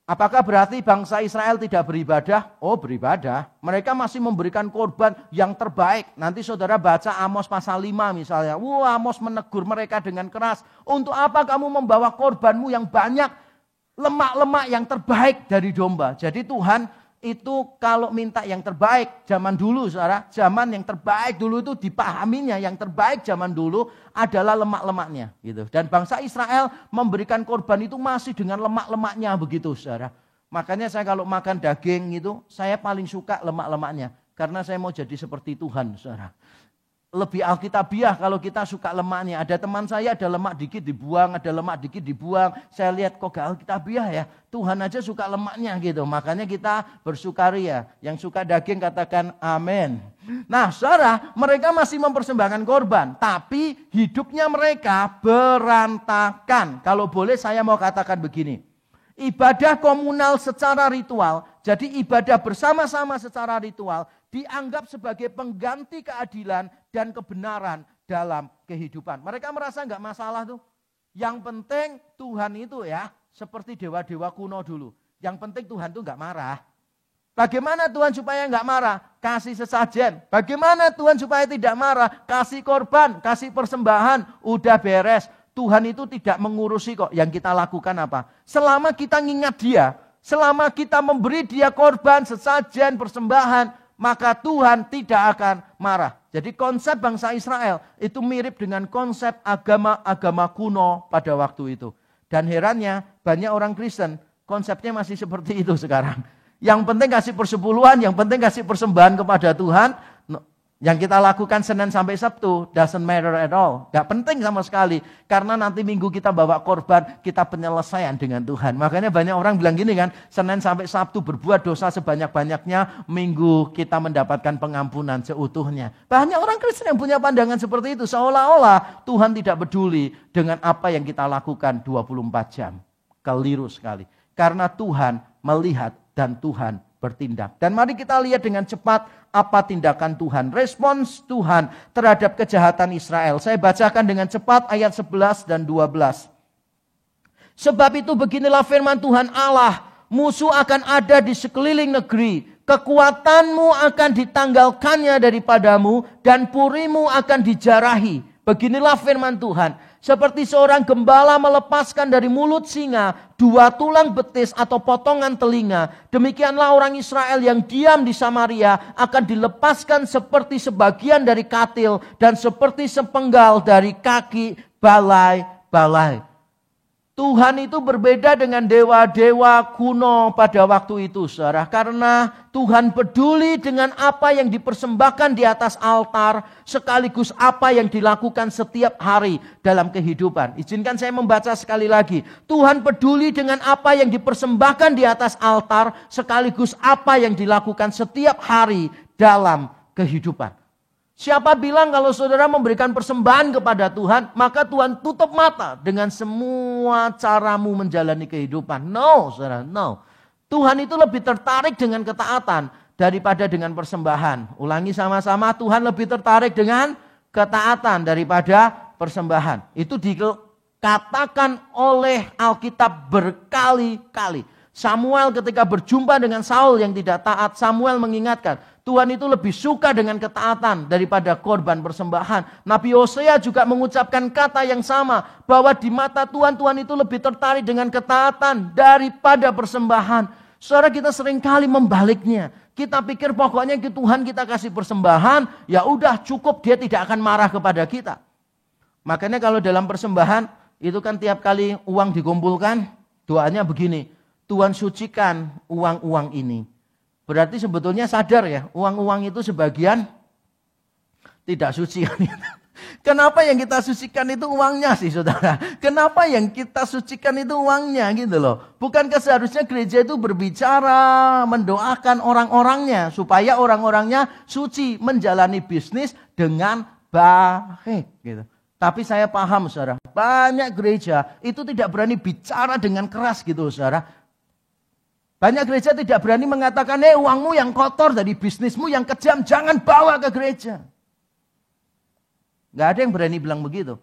Apakah berarti bangsa Israel tidak beribadah? Oh, beribadah. Mereka masih memberikan korban yang terbaik. Nanti saudara baca Amos pasal 5 misalnya. Wah, Amos menegur mereka dengan keras. Untuk apa kamu membawa korbanmu yang banyak? Lemak-lemak yang terbaik dari domba. Jadi Tuhan itu kalau minta yang terbaik zaman dulu, saudara, zaman yang terbaik dulu itu dipahaminya, yang terbaik zaman dulu adalah lemak-lemaknya, gitu. Dan bangsa Israel memberikan korban itu masih dengan lemak-lemaknya begitu, saudara. Makanya saya kalau makan daging itu, saya paling suka lemak-lemaknya, karena saya mau jadi seperti Tuhan, saudara. Lebih alkitabiah kalau kita suka lemaknya. Ada teman saya ada lemak dikit dibuang, ada lemak dikit dibuang. Saya lihat kok gak alkitabiah ya. Tuhan aja suka lemaknya gitu. Makanya kita bersukaria. Yang suka daging katakan amin. Nah, saudara, mereka masih mempersembahkan korban. Tapi hidupnya mereka berantakan. Kalau boleh saya mau katakan begini. Ibadah komunal secara ritual, jadi ibadah bersama-sama secara ritual, dianggap sebagai pengganti keadilan dan kebenaran dalam kehidupan. Mereka merasa nggak masalah tuh. Yang penting Tuhan itu ya seperti dewa-dewa kuno dulu. Yang penting Tuhan tuh nggak marah. Bagaimana Tuhan supaya nggak marah? Kasih sesajen. Bagaimana Tuhan supaya tidak marah? Kasih korban, kasih persembahan, udah beres. Tuhan itu tidak mengurusi kok. Yang kita lakukan apa? Selama kita ngingat dia, selama kita memberi dia korban, sesajen, persembahan, maka Tuhan tidak akan marah. Jadi konsep bangsa Israel itu mirip dengan konsep agama-agama kuno pada waktu itu. Dan herannya banyak orang Kristen konsepnya masih seperti itu sekarang. Yang penting kasih persepuluhan, yang penting kasih persembahan kepada Tuhan. Yang kita lakukan Senin sampai Sabtu doesn't matter at all. Gak penting sama sekali. Karena nanti Minggu kita bawa korban, kita penyelesaian dengan Tuhan. Makanya banyak orang bilang gini kan, Senin sampai Sabtu berbuat dosa sebanyak-banyaknya, Minggu kita mendapatkan pengampunan seutuhnya. Banyak orang Kristen yang punya pandangan seperti itu. Seolah-olah Tuhan tidak peduli dengan apa yang kita lakukan 24 jam. Keliru sekali. Karena Tuhan melihat dan Tuhan bertindak. Dan mari kita lihat dengan cepat apa tindakan Tuhan. Respons Tuhan terhadap kejahatan Israel. Saya bacakan dengan cepat ayat 11 dan 12. Sebab itu beginilah firman Tuhan Allah. Musuh akan ada di sekeliling negeri. Kekuatanmu akan ditanggalkannya daripadamu. Dan purimu akan dijarahi. Beginilah firman Tuhan. Seperti seorang gembala melepaskan dari mulut singa 2 tulang betis atau potongan telinga. Demikianlah orang Israel yang diam di Samaria akan dilepaskan seperti sebagian dari katil dan seperti sepenggal dari kaki balai-balai. Tuhan itu berbeda dengan dewa-dewa kuno pada waktu itu, saudara. Karena Tuhan peduli dengan apa yang dipersembahkan di atas altar, sekaligus apa yang dilakukan setiap hari dalam kehidupan. Izinkan saya membaca sekali lagi. Tuhan peduli dengan apa yang dipersembahkan di atas altar, sekaligus apa yang dilakukan setiap hari dalam kehidupan. Siapa bilang kalau saudara memberikan persembahan kepada Tuhan, maka Tuhan tutup mata dengan semua caramu menjalani kehidupan? No, saudara, no. Tuhan itu lebih tertarik dengan ketaatan daripada dengan persembahan. Ulangi sama-sama, Tuhan lebih tertarik dengan ketaatan daripada persembahan. Itu dikatakan oleh Alkitab berkali-kali. Samuel ketika berjumpa dengan Saul yang tidak taat, Samuel mengingatkan, Tuhan itu lebih suka dengan ketaatan daripada korban persembahan. Nabi Hosea juga mengucapkan kata yang sama, bahwa di mata Tuhan, Tuhan itu lebih tertarik dengan ketaatan daripada persembahan. Saudara, kita seringkali membaliknya. Kita pikir pokoknya ke Tuhan kita kasih persembahan, ya udah cukup, dia tidak akan marah kepada kita. Makanya kalau dalam persembahan, itu kan tiap kali uang dikumpulkan, doanya begini, Tuhan sucikan uang-uang ini. Berarti sebetulnya sadar ya, uang-uang itu sebagian tidak suci. Kenapa yang kita sucikan itu uangnya sih saudara? Kenapa yang kita sucikan itu uangnya gitu loh? Bukankah seharusnya gereja itu berbicara, mendoakan orang-orangnya supaya orang-orangnya suci, menjalani bisnis dengan baik gitu. Tapi saya paham saudara, banyak gereja itu tidak berani bicara dengan keras gitu saudara. Banyak gereja tidak berani mengatakan, uangmu yang kotor dari bisnismu yang kejam jangan bawa ke gereja. Gak ada yang berani bilang begitu.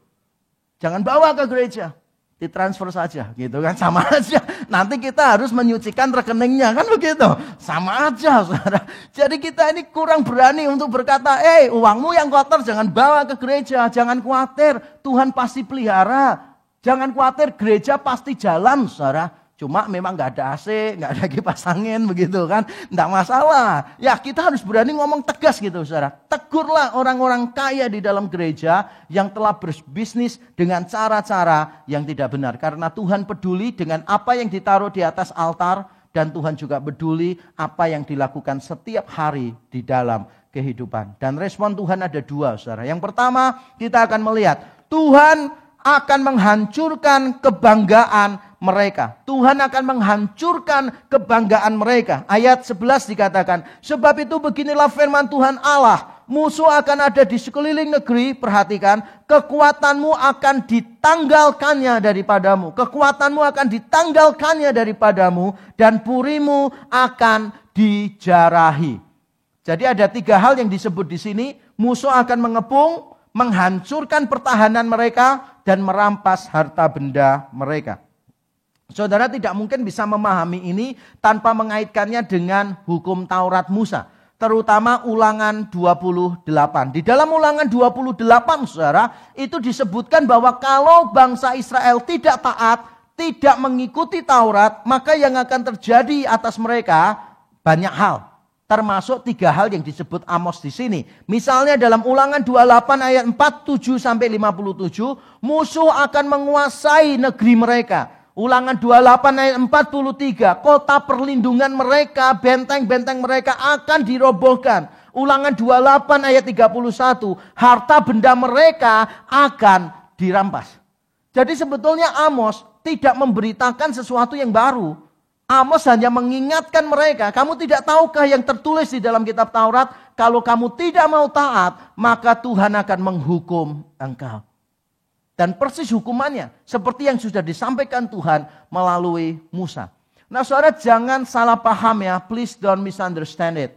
Jangan bawa ke gereja. Ditransfer saja gitu kan. Sama aja. Nanti kita harus menyucikan rekeningnya kan begitu. Sama aja saudara. Jadi kita ini kurang berani untuk berkata, uangmu yang kotor jangan bawa ke gereja. Jangan khawatir. Tuhan pasti pelihara. Jangan khawatir gereja pasti jalan saudara. Cuma memang gak ada AC, gak ada kipas angin begitu kan. Nggak masalah. Ya kita harus berani ngomong tegas gitu saudara. Tegurlah orang-orang kaya di dalam gereja yang telah berbisnis dengan cara-cara yang tidak benar. Karena Tuhan peduli dengan apa yang ditaruh di atas altar. Dan Tuhan juga peduli apa yang dilakukan setiap hari di dalam kehidupan. Dan respon Tuhan ada dua saudara. Yang pertama kita akan melihat Tuhan akan menghancurkan kebanggaan mereka. Tuhan akan menghancurkan kebanggaan mereka. Ayat 11 dikatakan, sebab itu beginilah firman Tuhan Allah, musuh akan ada di sekeliling negeri, perhatikan, kekuatanmu akan ditanggalkannya daripadamu. Kekuatanmu akan ditanggalkannya daripadamu, dan purimu akan dijarahi. Jadi ada 3 hal yang disebut di sini, musuh akan mengepung, menghancurkan pertahanan mereka, dan merampas harta benda mereka. Saudara tidak mungkin bisa memahami ini tanpa mengaitkannya dengan hukum Taurat Musa. Terutama ulangan 28. Di dalam ulangan 28 saudara, itu disebutkan bahwa kalau bangsa Israel tidak taat, tidak mengikuti Taurat, maka yang akan terjadi atas mereka banyak hal. Termasuk 3 hal yang disebut Amos di sini. Misalnya dalam ulangan 28 ayat 47-57, musuh akan menguasai negeri mereka. Ulangan 28 ayat 43, kota perlindungan mereka, benteng-benteng mereka akan dirobohkan. Ulangan 28 ayat 31, harta benda mereka akan dirampas. Jadi sebetulnya Amos tidak memberitakan sesuatu yang baru. Amos hanya mengingatkan mereka, kamu tidak tahukah yang tertulis di dalam kitab Taurat? Kalau kamu tidak mau taat, maka Tuhan akan menghukum engkau. Dan persis hukumannya, seperti yang sudah disampaikan Tuhan melalui Musa. Nah saudara jangan salah paham ya, please don't misunderstand it.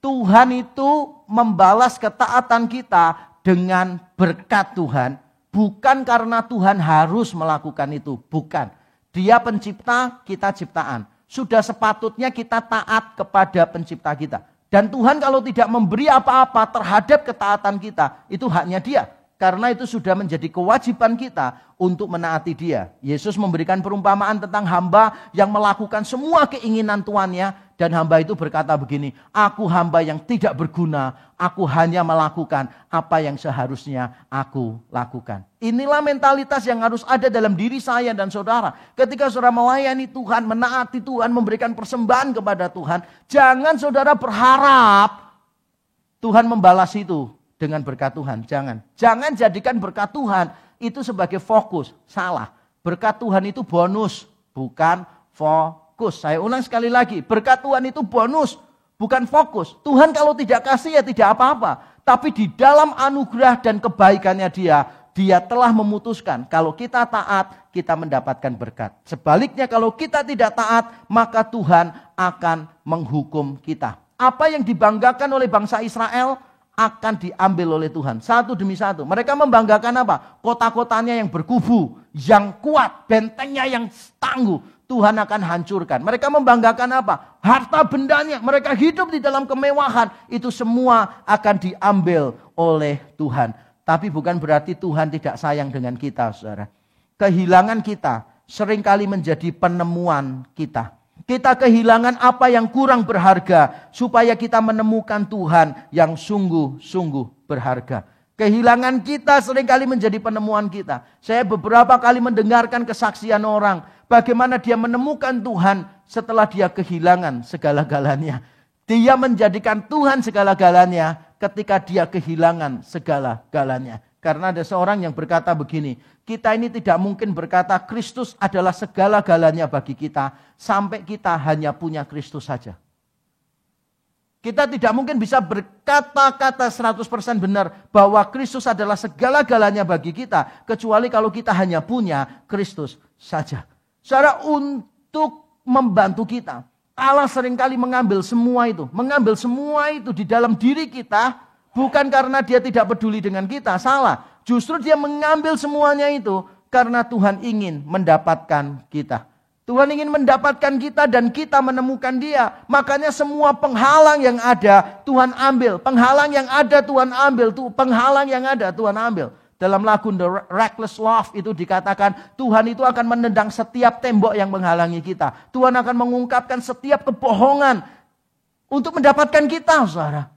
Tuhan itu membalas ketaatan kita dengan berkat Tuhan. Bukan karena Tuhan harus melakukan itu, bukan. Dia pencipta, kita ciptaan. Sudah sepatutnya kita taat kepada pencipta kita. Dan Tuhan kalau tidak memberi apa-apa terhadap ketaatan kita, itu haknya Dia. Karena itu sudah menjadi kewajiban kita untuk menaati Dia. Yesus memberikan perumpamaan tentang hamba yang melakukan semua keinginan tuannya. Dan hamba itu berkata begini, aku hamba yang tidak berguna, aku hanya melakukan apa yang seharusnya aku lakukan. Inilah mentalitas yang harus ada dalam diri saya dan saudara. Ketika saudara melayani Tuhan, menaati Tuhan, memberikan persembahan kepada Tuhan, jangan saudara berharap Tuhan membalas itu dengan berkat Tuhan. Jangan jadikan berkat Tuhan itu sebagai fokus. Salah. Berkat Tuhan itu bonus, bukan fokus. Saya ulang sekali lagi, berkat Tuhan itu bonus, bukan fokus. Tuhan kalau tidak kasih ya tidak apa-apa. Tapi di dalam anugerah dan kebaikannya Dia telah memutuskan kalau kita taat, kita mendapatkan berkat. Sebaliknya kalau kita tidak taat, maka Tuhan akan menghukum kita. Apa yang dibanggakan oleh bangsa Israel akan diambil oleh Tuhan. Satu demi satu. Mereka membanggakan apa? Kota-kotanya yang berkubu, yang kuat, bentengnya yang tangguh. Tuhan akan hancurkan. Mereka membanggakan apa? Harta bendanya. Mereka hidup di dalam kemewahan. Itu semua akan diambil oleh Tuhan. Tapi bukan berarti Tuhan tidak sayang dengan kita, saudara. Kehilangan kita seringkali menjadi penemuan kita. Kita kehilangan apa yang kurang berharga. Supaya kita menemukan Tuhan yang sungguh-sungguh berharga. Kehilangan kita seringkali menjadi penemuan kita. Saya beberapa kali mendengarkan kesaksian orang. Bagaimana dia menemukan Tuhan setelah dia kehilangan segala-galanya. Dia menjadikan Tuhan segala-galanya ketika dia kehilangan segala-galanya. Karena ada seorang yang berkata begini, kita ini tidak mungkin berkata Kristus adalah segala-galanya bagi kita sampai kita hanya punya Kristus saja. Kita tidak mungkin bisa berkata-kata 100% benar bahwa Kristus adalah segala-galanya bagi kita kecuali kalau kita hanya punya Kristus saja. Saudara, untuk membantu kita, Allah seringkali mengambil semua itu di dalam diri kita. Bukan karena dia tidak peduli dengan kita, salah. Justru dia mengambil semuanya itu karena Tuhan ingin mendapatkan kita. Tuhan ingin mendapatkan kita dan kita menemukan dia. Makanya semua penghalang yang ada Tuhan ambil. Penghalang yang ada Tuhan ambil. Penghalang yang ada Tuhan ambil. Dalam lagu The Reckless Love itu dikatakan Tuhan itu akan menendang setiap tembok yang menghalangi kita. Tuhan akan mengungkapkan setiap kebohongan untuk mendapatkan kita, saudara.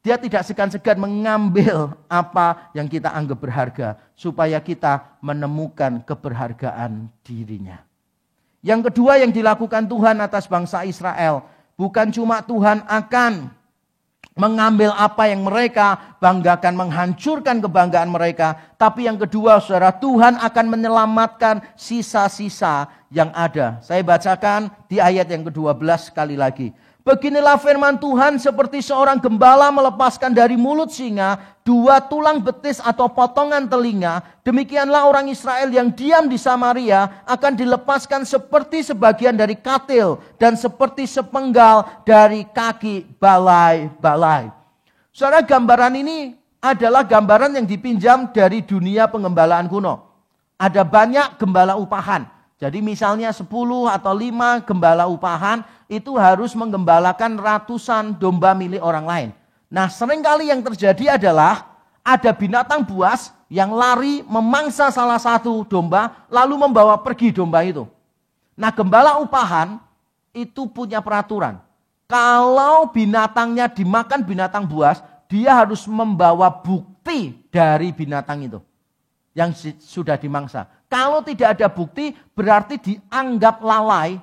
Dia tidak segan-segan mengambil apa yang kita anggap berharga supaya kita menemukan keberhargaan dirinya. Yang kedua yang dilakukan Tuhan atas bangsa Israel, bukan cuma Tuhan akan mengambil apa yang mereka banggakan, menghancurkan kebanggaan mereka, tapi yang kedua, saudara, Tuhan akan menyelamatkan sisa-sisa yang ada. Saya bacakan di ayat yang ke-12 sekali lagi. Beginilah firman Tuhan, seperti seorang gembala melepaskan dari mulut singa 2 tulang betis atau potongan telinga. Demikianlah orang Israel yang diam di Samaria akan dilepaskan seperti sebagian dari katil dan seperti sepenggal dari kaki balai-balai. Saudara, gambaran ini adalah gambaran yang dipinjam dari dunia pengembalaan kuno. Ada banyak gembala upahan. Jadi misalnya 10 atau 5 gembala upahan itu harus menggembalakan ratusan domba milik orang lain. Nah, seringkali yang terjadi adalah ada binatang buas yang lari memangsa salah satu domba lalu membawa pergi domba itu. Nah, gembala upahan itu punya peraturan. Kalau binatangnya dimakan binatang buas, dia harus membawa bukti dari binatang itu yang sudah dimangsa. Kalau tidak ada bukti, berarti dianggap lalai,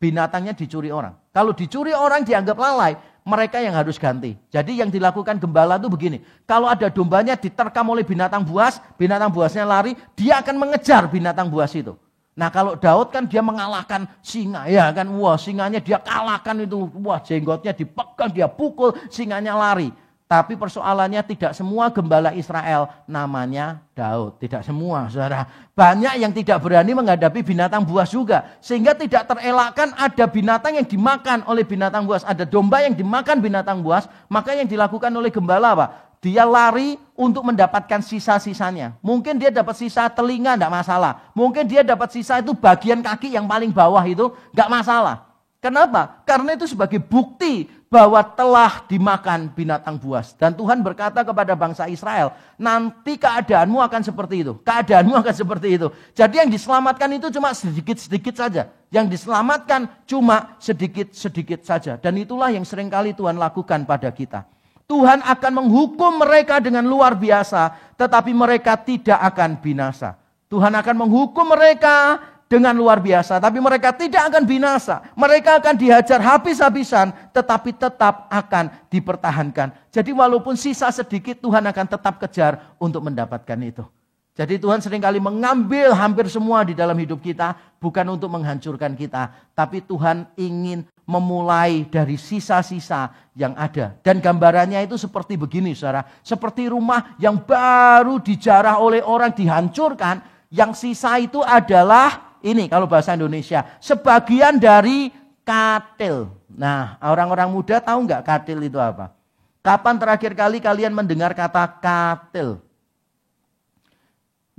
binatangnya dicuri orang. Kalau dicuri orang dianggap lalai, mereka yang harus ganti. Jadi yang dilakukan gembala itu begini. Kalau ada dombanya diterkam oleh binatang buasnya lari, dia akan mengejar binatang buas itu. Nah, kalau Daud kan dia mengalahkan singa, ya kan, wah singanya dia kalahkan itu, wah jenggotnya dipegang, dia pukul, singanya lari. Tapi persoalannya tidak semua gembala Israel namanya Daud. Tidak semua, saudara. Banyak yang tidak berani menghadapi binatang buas juga. Sehingga tidak terelakkan ada binatang yang dimakan oleh binatang buas. Ada domba yang dimakan binatang buas. Maka yang dilakukan oleh gembala apa? Dia lari untuk mendapatkan sisa-sisanya. Mungkin dia dapat sisa telinga, tidak masalah. Mungkin dia dapat sisa itu bagian kaki yang paling bawah itu, tidak masalah. Kenapa? Karena itu sebagai bukti bahwa telah dimakan binatang buas. Dan Tuhan berkata kepada bangsa Israel, nanti keadaanmu akan seperti itu. Keadaanmu akan seperti itu. Jadi yang diselamatkan itu cuma sedikit-sedikit saja. Yang diselamatkan cuma sedikit-sedikit saja. Dan itulah yang seringkali Tuhan lakukan pada kita. Tuhan akan menghukum mereka dengan luar biasa, tetapi mereka tidak akan binasa. Tuhan akan menghukum mereka dengan luar biasa, tapi mereka tidak akan binasa. Mereka akan dihajar habis-habisan, tetapi tetap akan dipertahankan. Jadi walaupun sisa sedikit, Tuhan akan tetap kejar untuk mendapatkan itu. Jadi Tuhan seringkali mengambil hampir semua di dalam hidup kita, bukan untuk menghancurkan kita, tapi Tuhan ingin memulai dari sisa-sisa yang ada. Dan gambarannya itu seperti begini, saudara. Seperti rumah yang baru dijarah oleh orang dihancurkan, yang sisa itu adalah ini kalau bahasa Indonesia, sebagian dari katil. Nah, orang-orang muda tahu nggak katil itu apa? Kapan terakhir kali kalian mendengar kata katil?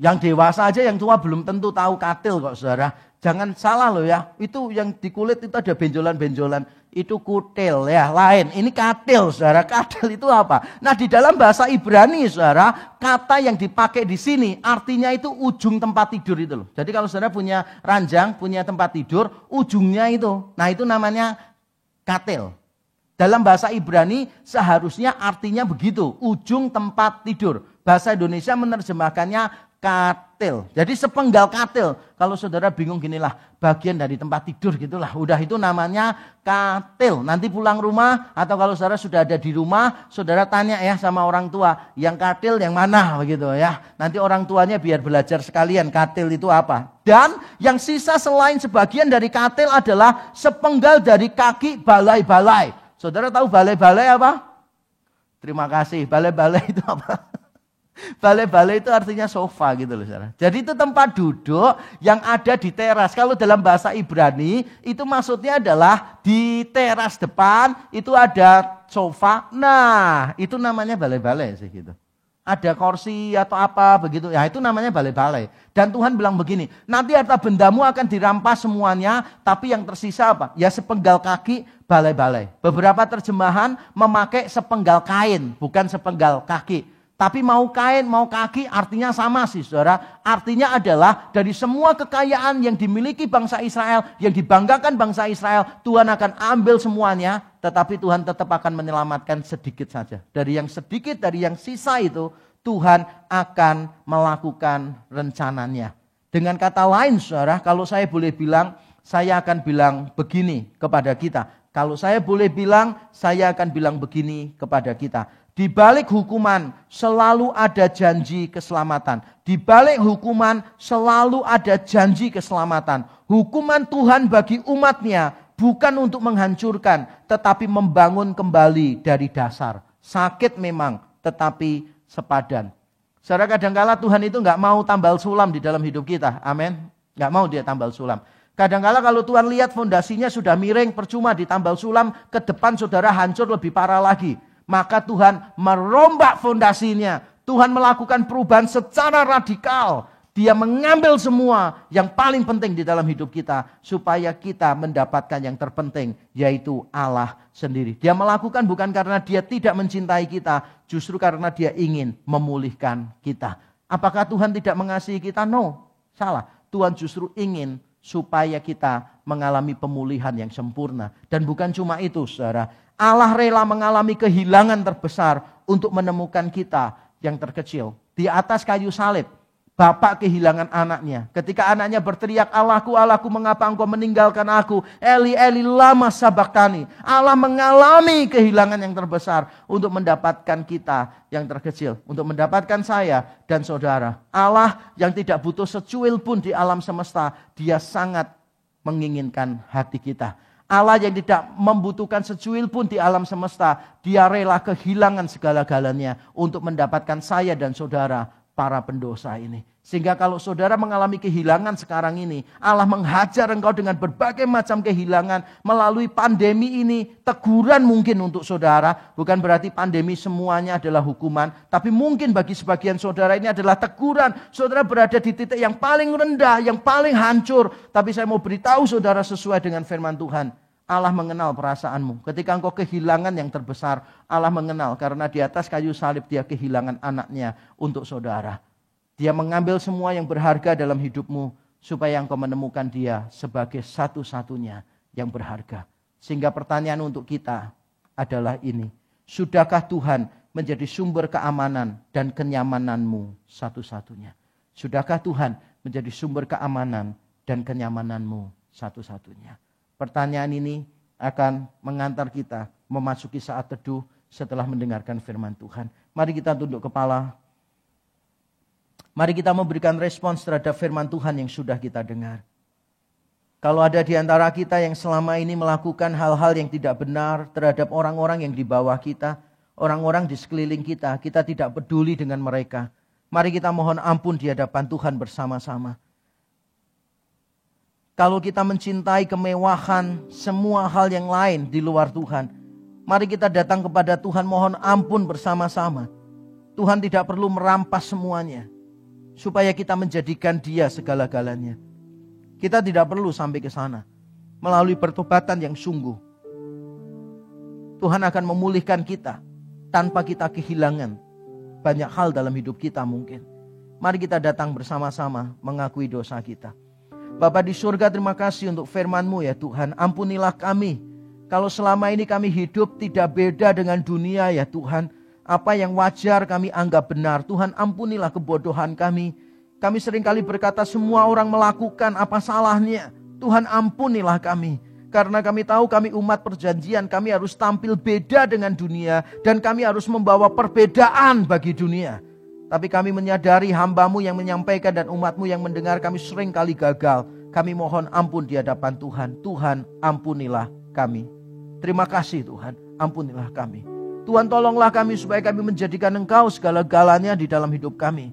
Yang dewasa aja, yang tua belum tentu tahu katil kok, saudara. Jangan salah loh ya, itu yang di kulit itu ada benjolan-benjolan. Itu kutil ya, lain. Ini katil, saudara. Katil itu apa? Nah, di dalam bahasa Ibrani, saudara, kata yang dipakai di sini artinya itu ujung tempat tidur itu loh. Jadi kalau saudara punya ranjang, punya tempat tidur, ujungnya itu. Nah, itu namanya katil. Dalam bahasa Ibrani seharusnya artinya begitu, ujung tempat tidur. Bahasa Indonesia menerjemahkannya katil. Jadi sepenggal katil. Kalau saudara bingung ginilah, bagian dari tempat tidur gitulah. Udah itu namanya katil. Nanti pulang rumah atau kalau saudara sudah ada di rumah, saudara tanya ya sama orang tua, yang katil yang mana begitu ya. Nanti orang tuanya biar belajar sekalian katil itu apa. Dan yang sisa selain sebagian dari katil adalah sepenggal dari kaki balai-balai. Saudara tahu balai-balai apa? Terima kasih. Balai-balai itu apa? Balai-balai itu artinya sofa gitu loh saudara. Jadi itu tempat duduk yang ada di teras. Kalau dalam bahasa Ibrani itu maksudnya adalah di teras depan itu ada sofa. Nah itu namanya balai-balai sih gitu. Ada kursi atau apa begitu. Ya itu namanya balai-balai. Dan Tuhan bilang begini, nanti harta bendamu akan dirampas semuanya. Tapi yang tersisa apa? Ya sepenggal kaki balai-balai. Beberapa terjemahan memakai sepenggal kain, bukan sepenggal kaki. Tapi mau kain, mau kaki artinya sama sih saudara. Artinya adalah dari semua kekayaan yang dimiliki bangsa Israel, yang dibanggakan bangsa Israel, Tuhan akan ambil semuanya. Tetapi Tuhan tetap akan menyelamatkan sedikit saja. Dari yang sedikit, dari yang sisa itu, Tuhan akan melakukan rencananya. Dengan kata lain saudara, kalau saya boleh bilang, saya akan bilang begini kepada kita. Kalau saya boleh bilang, saya akan bilang begini kepada kita. Di balik hukuman selalu ada janji keselamatan. Di balik hukuman selalu ada janji keselamatan. Hukuman Tuhan bagi umatnya bukan untuk menghancurkan, tetapi membangun kembali dari dasar. Sakit memang, tetapi sepadan. Saudara, kadangkala Tuhan itu nggak mau tambal sulam di dalam hidup kita. Amin. Nggak mau dia tambal sulam. Kadangkala kalau Tuhan lihat fondasinya sudah miring, percuma ditambal sulam, ke depan saudara hancur lebih parah lagi. Maka Tuhan merombak fondasinya. Tuhan melakukan perubahan secara radikal. Dia mengambil semua yang paling penting di dalam hidup kita. Supaya kita mendapatkan yang terpenting. Yaitu Allah sendiri. Dia melakukan bukan karena dia tidak mencintai kita. Justru karena dia ingin memulihkan kita. Apakah Tuhan tidak mengasihi kita? No. Salah. Tuhan justru ingin supaya kita mengalami pemulihan yang sempurna. Dan bukan cuma itu saudara. Allah rela mengalami kehilangan terbesar untuk menemukan kita yang terkecil. Di atas kayu salib, bapak kehilangan anaknya. Ketika anaknya berteriak, Allahku, Allahku, mengapa engkau meninggalkan aku? Eli, Eli, lama sabaktani. Allah mengalami kehilangan yang terbesar untuk mendapatkan kita yang terkecil. Untuk mendapatkan saya dan saudara. Allah yang tidak butuh secuil pun di alam semesta. Dia sangat menginginkan hati kita. Allah yang tidak membutuhkan secuil pun di alam semesta. Dia rela kehilangan segala-galanya untuk mendapatkan saya dan saudara, para pendosa ini. Sehingga kalau saudara mengalami kehilangan sekarang ini, Allah menghajar engkau dengan berbagai macam kehilangan melalui pandemi ini. Teguran mungkin untuk saudara, bukan berarti pandemi semuanya adalah hukuman, tapi mungkin bagi sebagian saudara ini adalah teguran. Saudara berada di titik yang paling rendah, yang paling hancur. Tapi saya mau beritahu saudara sesuai dengan firman Tuhan. Allah mengenal perasaanmu. Ketika engkau kehilangan yang terbesar, Allah mengenal karena di atas kayu salib dia kehilangan anaknya untuk saudara. Dia mengambil semua yang berharga dalam hidupmu supaya engkau menemukan dia sebagai satu-satunya yang berharga. Sehingga pertanyaan untuk kita adalah ini. Sudahkah Tuhan menjadi sumber keamanan dan kenyamananmu satu-satunya? Sudahkah Tuhan menjadi sumber keamanan dan kenyamananmu satu-satunya? Pertanyaan ini akan mengantar kita memasuki saat teduh setelah mendengarkan firman Tuhan. Mari kita tunduk kepala. Mari kita memberikan respons terhadap firman Tuhan yang sudah kita dengar. Kalau ada di antara kita yang selama ini melakukan hal-hal yang tidak benar terhadap orang-orang yang di bawah kita, orang-orang di sekeliling kita, kita tidak peduli dengan mereka. Mari kita mohon ampun di hadapan Tuhan bersama-sama. Kalau kita mencintai kemewahan, semua hal yang lain di luar Tuhan, mari kita datang kepada Tuhan mohon ampun bersama-sama. Tuhan tidak perlu merampas semuanya, supaya kita menjadikan Dia segala-galanya. Kita tidak perlu sampai ke sana. Melalui pertobatan yang sungguh, Tuhan akan memulihkan kita tanpa kita kehilangan banyak hal dalam hidup kita mungkin. Mari kita datang bersama-sama mengakui dosa kita. Bapa di surga, terima kasih untuk firman-Mu ya Tuhan. Ampunilah kami. Kalau selama ini kami hidup tidak beda dengan dunia ya Tuhan. Apa yang wajar kami anggap benar. Tuhan ampunilah kebodohan kami. Kami seringkali berkata semua orang melakukan, apa salahnya? Tuhan ampunilah kami. Karena kami tahu kami umat perjanjian, kami harus tampil beda dengan dunia. Dan kami harus membawa perbedaan bagi dunia. Tapi kami menyadari hamba-Mu yang menyampaikan dan umat-Mu yang mendengar kami seringkali gagal. Kami mohon ampun di hadapan Tuhan. Tuhan ampunilah kami. Terima kasih Tuhan, ampunilah kami. Tuhan tolonglah kami supaya kami menjadikan Engkau segala-galanya di dalam hidup kami.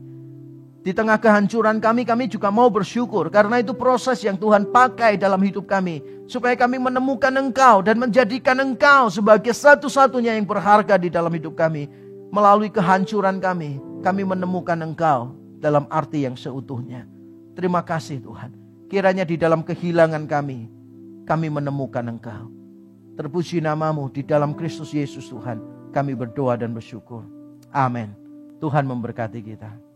Di tengah kehancuran kami juga mau bersyukur. Karena itu proses yang Tuhan pakai dalam hidup kami. Supaya kami menemukan Engkau dan menjadikan Engkau sebagai satu-satunya yang berharga di dalam hidup kami. Melalui kehancuran kami menemukan Engkau dalam arti yang seutuhnya. Terima kasih Tuhan. Kiranya di dalam kehilangan kami menemukan Engkau. Terpuji nama-Mu di dalam Kristus Yesus Tuhan. Kami berdoa dan bersyukur. Amin. Tuhan memberkati kita.